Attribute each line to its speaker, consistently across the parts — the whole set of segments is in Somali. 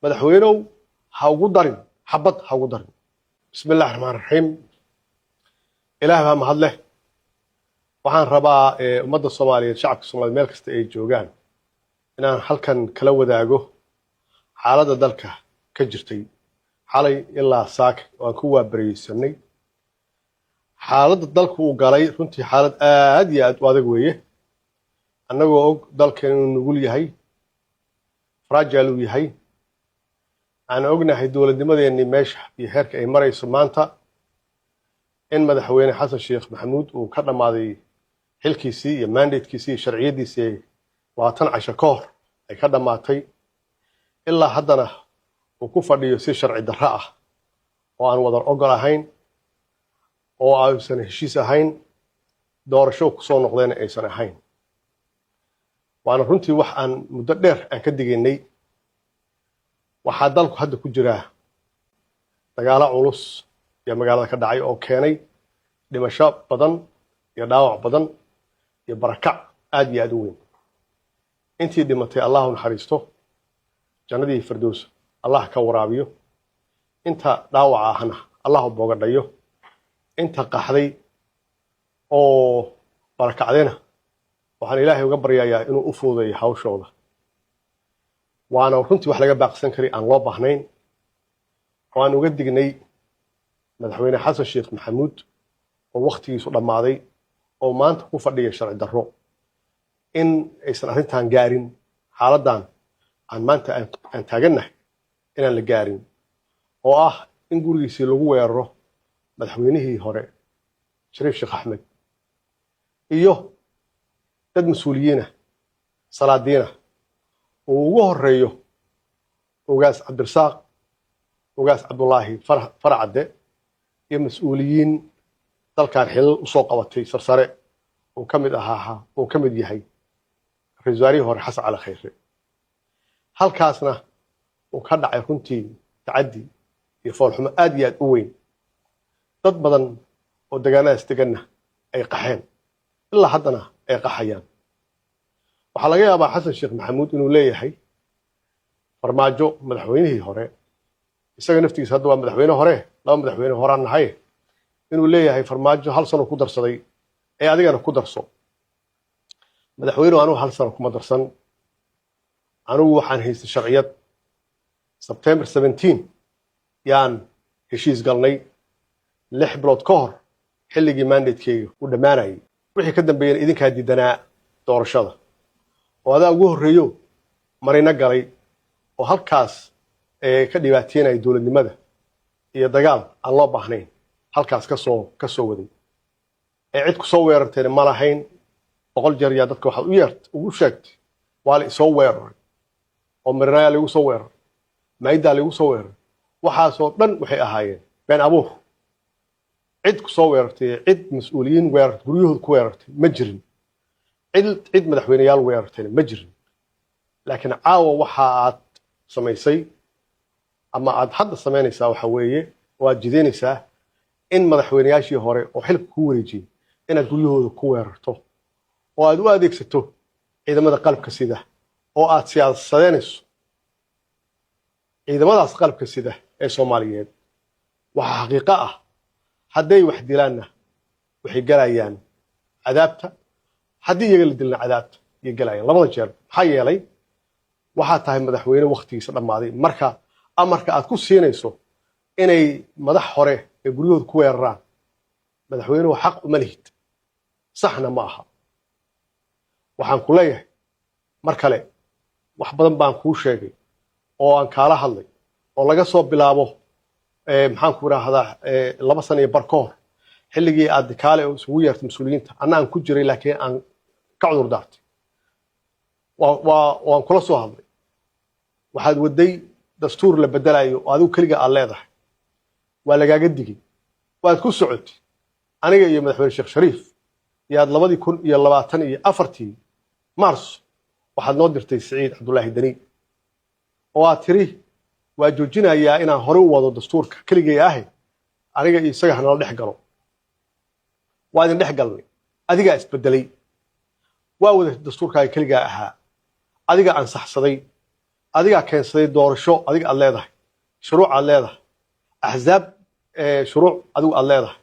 Speaker 1: madaxweynuhu ha ugu darin xabad ha ugu darin. Bismillaahi raxmaani raxiim. Ilaahay baa mahad leh. Waxaan rabaa ummadda Soomaaliyeed, shacabka Soomaaliyeed meel kasta ay joogaan inaan halkan kala wadaago xaaladda dalka ka jirtay xalay ilaa saaka waan ku waabareysanay. xaaladda dalku uu galay runtii xaalad aad iyo aad u adag weeye. annagoo og dalkan inuu nugul yahay, fragile uu yahay, aan ognahay dowladnimadeennii meesha iyo heerka ay marayso maanta, in madaxweyne xasan sheekh maxamuud uu ka dhammaaday xilkiisii iyo mandatekiisii iyo sharciyadiisii 20 casho ka hor ay ka dhammaatay, ilaa haddana uu ku fadhiyo si sharci darro ah oo aan wadar ogol ahayn, oo aysan heshiis ahayn, doorasho ku soo noqdeen aysan ahayn. waana runtii wax aan muddo dheer aan ka digaynay. waxaa dalku hadda ku jira dagaalo culus iyo magaalada ka dhacay oo keenay dhimasho badan iyo dhaawac badan iyo barakac aad iyo aad u weyn. intii dhimatay allah u naxariisto, jannadii firdaws allah ka waraabiyo. inta dhaawac ahna allah u boogadhayo. inta qaxday oo barakacdayna waxaan ilaahay uga baryayaa inuu u fududeeyo hawshooda. waana runtii wax laga baaqsan karay aan loo baahnayn, oo aan uga dignay madaxweyne xasan sheekh maxamuud oo waqtigiisu dhammaaday oo maanta ku fadhiya sharci darro, in aysan arrintan gaarin. xaaladdan aan maanta aan taagannahay inaan la gaarin, oo ah in gurigiisii lagu weeraro madaxweynihii hore shariif sheekh axmed iyo dad mas-uuliyiina salaadiina uu ugu horeeyo ogaas cabdirasaaq, ogaas cabdulaahi farcadde iyo mas-uuliyiin dalkan xilal usoo qabatay sarsare uu ka mid ahaa, uu ka mid yahay ra-iisul wasaarihii hore xasan cali khayre. halkaasna uu ka dhacay runtii tacaddi iyo foolxumo aad iyo aad u weyn. dad badan oo deegaanadaas deganna ay qaxeen, ilaa haddana ay qaxayaan. waxaa laga yaabaa xasan sheekh maxamuud inuu leeyahay farmaajo madaxweynihii hore, isaga naftigiisa hadda waa madaxweyne hore, laba madaxweyne horaan nahay, inuu leeyahay farmaajo 1 sano ku darsaday ee adigana ku darso. madaxweynuhu anugu 1 sano kuma darsan. anugu waxaan haystay sharciyad. September 17 yaan heshiis galnay 6 bilood ka hor xilligii mandatekeyga u dhammaanayay. wixii ka dambeeyana idinkaa diidanaa doorashada, oo adaa ugu horreeyo marina galay oo halkaas ka dhibaateynaya dowladnimada iyo dagaal aan loo baahnayn halkaas ka soo waday. cid ku soo weerartayna ma lahayn. 100 jeer yaa dadka waxaad ugu sheegtay waa la isoo weeraray, oo marinayaa lagu soo weeraray, maaydaa lagu soo weeraray. waxaasoo dhan waxay ahaayeen been abuur. cid ku soo weerartay, cid mas-uuliyiin weerartay, guryahooda ku weerartay ma jirin. cid madaxweyneyaal weerartayna ma jirin. laakiin caawa waxa aad samaysay ama aad hadda samaynaysaa waxa weeye, oo aad jideynaysaa in madaxweyneyaashii hore oo xilka ku wareejiyey inaad guryahooda ku weerarto, oo aad u adeegsato ciidamada qalabka sida, oo aad siyaasadeynayso ciidamadaas qalabka sida ee Soomaaliyeed. waxaa xaqiiqo ah hadday wax dilaanna waxay galayaan cadaabta, haddii iyaga la dilna cadaabta iyo galayaan labada jeer. maxaa yeelay waxaa tahay madaxweyne waqtigiisa dhammaaday. marka amarka aad ku siinayso inay madax hore ee guryahooda ku weeraraan, madaxweynuhu xaq uma lihid, saxna ma aha. waxaan ku leeyahay mar kale, wax badan baan kuu sheegay oo aan kaala hadlay, oo laga soo bilaabo maxaan ku idhaahdaa 2 sano iyo bar ka hor xilligii aad kaale oo isugu yeertay mas-uuliyiinta. anna aan ku jiray laakiin aan ka cudur daartay. waan kula soo hadlay. waxaad waday dastuur la bedelayo oo adigu keliga aad leedahay. waa lagaaga digay, waad ku socotay. aniga iyo madaxweyne sheekh shariif yaad 2024 Maars waxaad noo dirtay Siciid Cabdulaahi Dani, oo aad tiri waa joojinayaa inaan hore u wado dastuurka keligay ahay, aniga iyo isaga hanala dhex galo. waa idin dhex galnay. adigaa isbedelay. waa wada dastuurkaaga keligaa ahaa. adiga ansaxsaday. adigaa keensaday doorasho adiga aad leedahay shuruuc aad leedahay axzaab shuruuc adigu aad leedahay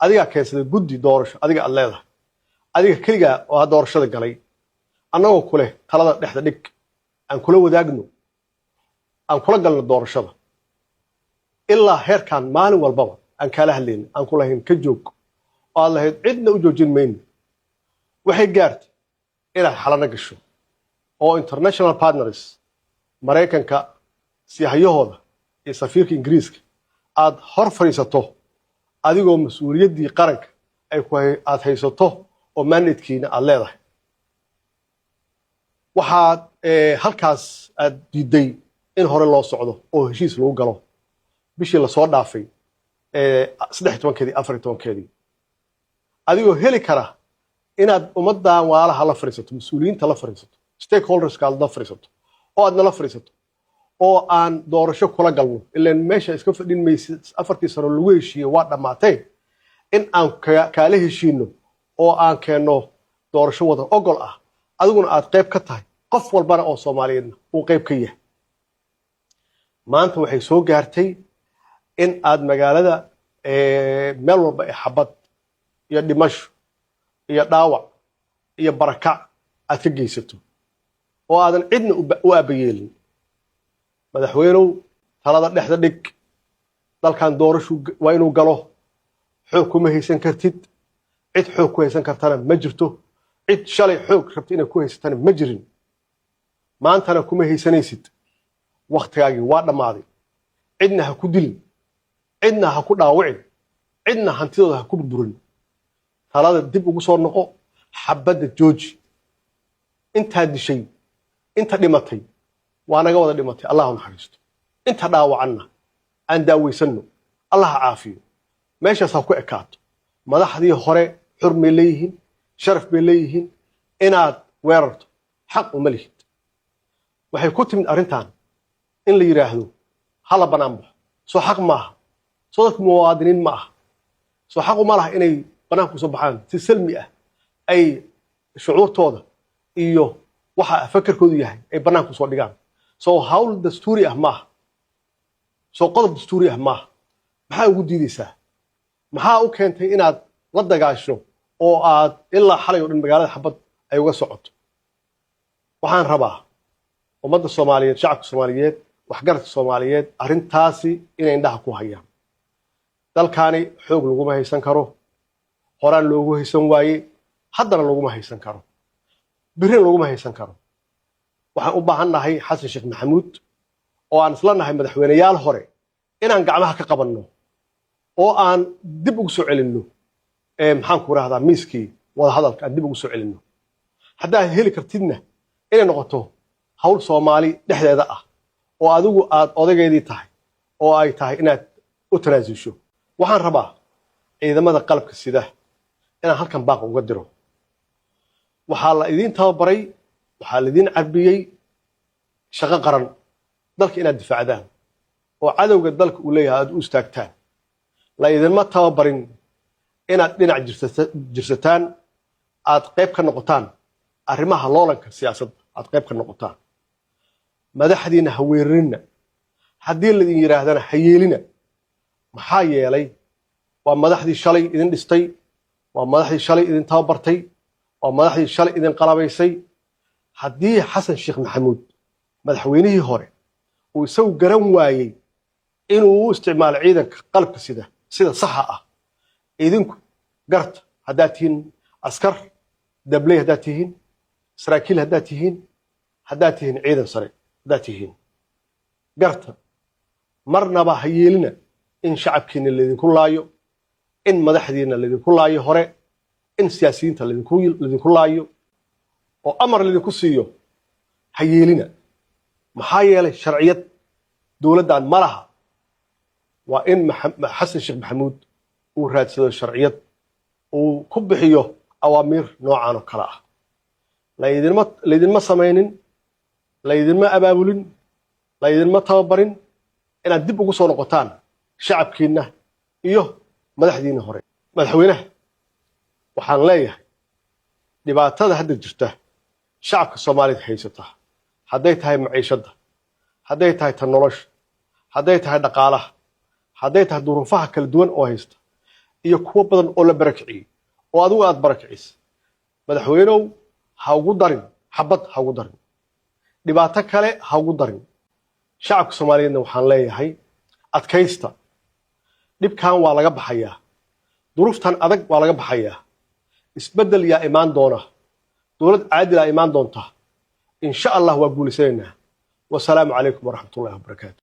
Speaker 1: adigaa keensaday guddi doorasho adiga aad leedahay adiga keligaa oo doorashada galay annagoo kuleh talada dhexda dhig aan kula wadaagno aan kula galno doorashada ilaa heerkan maalin walbaba aan kala hadlayno aan ku lahayn ka joog oo aad lahayd cidna u joojin mayno waxay gaartay inaad xalana gasho oo international partners maraykanka siyahayahooda iyo safiirka ingiriiska aad hor fadhiisato adigoo mas-uuliyaddii qaranka aad haysato oo mandatekiina aad leedahay waxaad halkaas aad diiday in hore loo socdo oo heshiis lagu galo bishii lasoo dhaafay 13keedii 14keedii adigoo heli kara inaad ummaddan waalaha la fadhiisato mas-uuliyiinta la fadhiisato stakeholderska aad la fadhiisato oo aad nala fadhiisato oo aan doorasho kula galno ilaan meesha iska fadhin maysid 4 sano lagu heshiiyey waa dhammaatay in aan kaala heshiino oo aan keenno doorasho wada ogol ah adiguna aad qayb ka tahay qof walbana oo Soomaaliyeedna uu qayb ka yahay maanta waxay soo gaartay in aad magaalada meel walba ee xabad iyo dhimasho iyo dhaawac iyo barakac aad ka geysato oo aadan cidna u aabayeelin madaxweynuhu talada dhexda dhig dalkan doorasho waa inuu galo xoog kuma haysan kartid cid xoog ku haysan kartana ma jirto cid shalay xoog rabta inay ku haysatana ma jirin maantana kuma haysanaysid waqtigaagii waa dhammaaday cidna ha ku dilin cidna ha ku dhaawicin cidna hantidooda ha ku burburin talada dib ugu soo noqo xabadda jooji intaa dishay inta dhimatay waa naga wada dhimatay allah ha naxariisto inta dhaawacanna aan daaweysanno allah ha caafiyo meeshaas ha ku ekaato madaxdii hore xurmay leeyihiin sharaf bay leeyihiin inaad weerarto xaq uma lihid waxay ku timid arrintan in la yiraahdo hala banaan baxo soo xaq maaha soo dadku muwaadiniin ma aha soo xaq uma laha inay banaanku soo baxaan si salmi ah ay shucuurtooda iyo waxa fakarkoodu yahay ay banaanku soo dhigaan soo hawl dastuuri ah maaha soo qodob dastuuri ah maaha maxaa ugu diidaysaa maxaa u keentay inaad la dagaasho oo aad ilaa xalay oo dhan magaalada xabad ay uga socoto waxaan rabaa ummadda Soomaaliyeed shacabka Soomaaliyeed waxgaradka Soomaaliyeed arrintaasi inay indhaha ku hayaan dalkaani xoog laguma haysan karo horaan loogu haysan waaye haddana laguma haysan karo birin laguma haysan karo waxaan u baahannahay xasan sheekh maxamuud oo aan isla nahay madaxweynayaal hore inaan gacmaha ka qabanno oo aan dib ugu soo celinno maxaan ku raahdaa miiskii wada hadalka aan dib ugu soo celinno haddaad heli kartidna inay noqoto hawl Soomaali dhexdeeda ah oo adigu aad odageedii tahay oo ay tahay inaad u tanaasusho waxaan rabaa ciidamada qalabka sida inaan halkan baaq uga diro waxaa la idin tababaray waxaa la idin carbiyey shaqo qaran dalka inaad difaacdaan oo cadowga dalka uu leeyahay aad u istaagtaan la idinma tababarin inaad dhinac jirsataan aad qayb ka noqotaan arrimaha loolanka siyaasadda aad qayb ka noqotaan madaxdiina ha weerarinna haddii la idin yiraahdana ha yeelina maxaa yeelay waa madaxdii shalay idin dhistay waa madaxdii shalay idin tababartay waa madaxdii shalay idin qalabaysay haddii xasan sheekh maxamuud madaxweynihii hore uu isagu garan waayey inuu u isticmaalo ciidanka qalabka sida saxa ah idinku garta haddaad tihiin askar dabley haddaad tihiin saraakiil haddaad tihiin ciidan sare haddaad tihiin garta marnaba ha yeelina in shacabkiina laydinku laayo in madaxdiina laydinku laayo hore in siyaasiyiinta laydinku laayo oo amar laydinku siiyo ha yeelina maxaa yeelay sharciyad dowladdan ma laha waa in xasan sheekh maxamuud uu raadsado sharciyad uu ku bixiyo awaamiir noocan oo kale ah laydinma samaynin laydinma abaabulin laydinma tababarin inaad dib ugu soo noqotaan shacabkiina iyo madaxdiina hore madaxweynaha waxaan leeyahay dhibaatada hadda jirta shacabka Soomaaliyeed haysata hadday tahay maciishada hadday tahay tan nolosha hadday tahay dhaqaalaha hadday tahay duruufaha kala duwan oo haysta iyo kuwo badan oo la barakiciyey oo adigu aad barakicis madaxweynow ha ugu darin xabad ha ugu darin dhibaato kale ha ugu darin shacabka Soomaaliyeedna waxaan leeyahay adkaysta dhibkan waa laga baxayaa duruuftan adag waa laga baxayaa isbedel yaa imaan doona dawlad caadil ah imaan doonta insha Allah waa guulaysanaa wassalaamu calaykum waraxmatullaahi wabarakaatuh